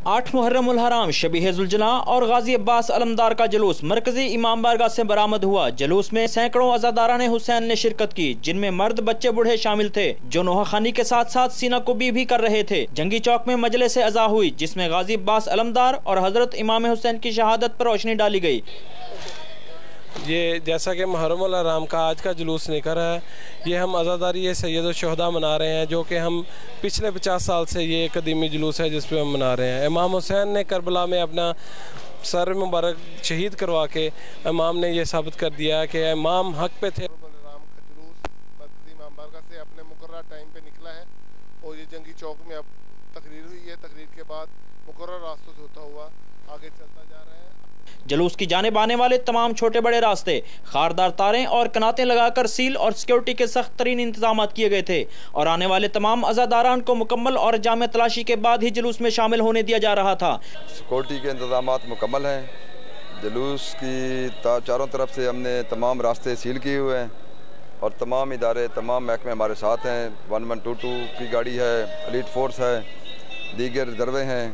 8 मुहर्रम उल हराम शबीह-ए-जुलजना और गाजी अब्बास अलमदार का जुलूस मरकजी इमाम बारगाह से बरामद हुआ। जुलूस में सैकड़ों अज़ादारान हुसैन ने शिरकत की, जिनमें मर्द बच्चे बूढ़े शामिल थे, जो नोहा खानी के साथ साथ सीना कुबी भी कर रहे थे। जंगी चौक में मजलिस अज़ा हुई, जिसमें गाजी अब्बास अलमदार और हजरत इमाम हुसैन की शहादत पर रोशनी डाली गई। ये जैसा कि मुहर्रम उल हराम का आज का जुलूस निकल है, ये हम अज़ादारी सैयद शुहदा मना रहे हैं, जो कि हम पिछले 50 साल से ये कदीमी जुलूस है जिस पे हम मना रहे हैं। इमाम हुसैन ने करबला में अपना सर मुबारक शहीद करवा के इमाम ने ये साबित कर दिया कि इमाम हक पे थे। राम का जुलूस मरकज़ी इमाम बारगाह से अपने मुकर्रर टाइम पे निकला है और ये जंगी चौक में अब तकरीर हुई है। तकरीर के बाद मुकर्रर रास्तों से होता हुआ आगे चलता जा रहा है। जुलूस की जानिब आने वाले तमाम छोटे बड़े रास्ते खारदार तारें और कनातें लगाकर सील और सिक्योरिटी के सख्त तरीन इंतजाम किए गए थे और आने वाले तमाम अज़ादारान को मुकम्मल और जामे तलाशी के बाद ही जुलूस में शामिल होने दिया जा रहा था। सिक्योरिटी के इंतजाम मुकम्मल हैं। जुलूस की चारों तरफ से हमने तमाम रास्ते सील किए हुए हैं और तमाम इदारे तमाम महकमे हमारे साथ हैं। 1122 की गाड़ी है, एलीट फोर्स है, दीगर रिजर्वे हैं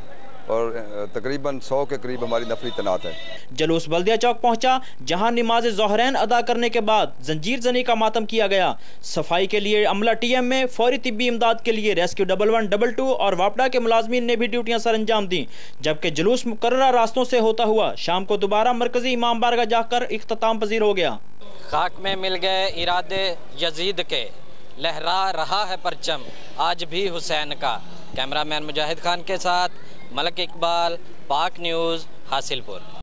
और तकरीबन 100 के करीब हमारी नफरी तैनात है। जुलूस बल्दिया चौक पहुंचा, जहां नमाज ज़ोहरैन अदा करने के बाद जंजीर जनी का मातम किया गया। सफाई के लिए अमला टीएम में, फौरी तिब्बी इमदाद के लिए रेस्क्यू 1122 और वापडा के मुलाजमीन ने भी ड्यूटियां सर अंजाम दी। जबकि जुलूस मुकर्रर रास्तों से होता हुआ शाम को दोबारा मरकजी इमाम बारगाह जाकर इख्तिताम पजीर हो गया। खाक में मिल गए इरादे यजीद के, लहरा रहा है परचम आज भी हुसैन का। कैमरामैन मुजाहिद खान के साथ मलक इकबाल, पाक न्यूज़, हासिलपुर।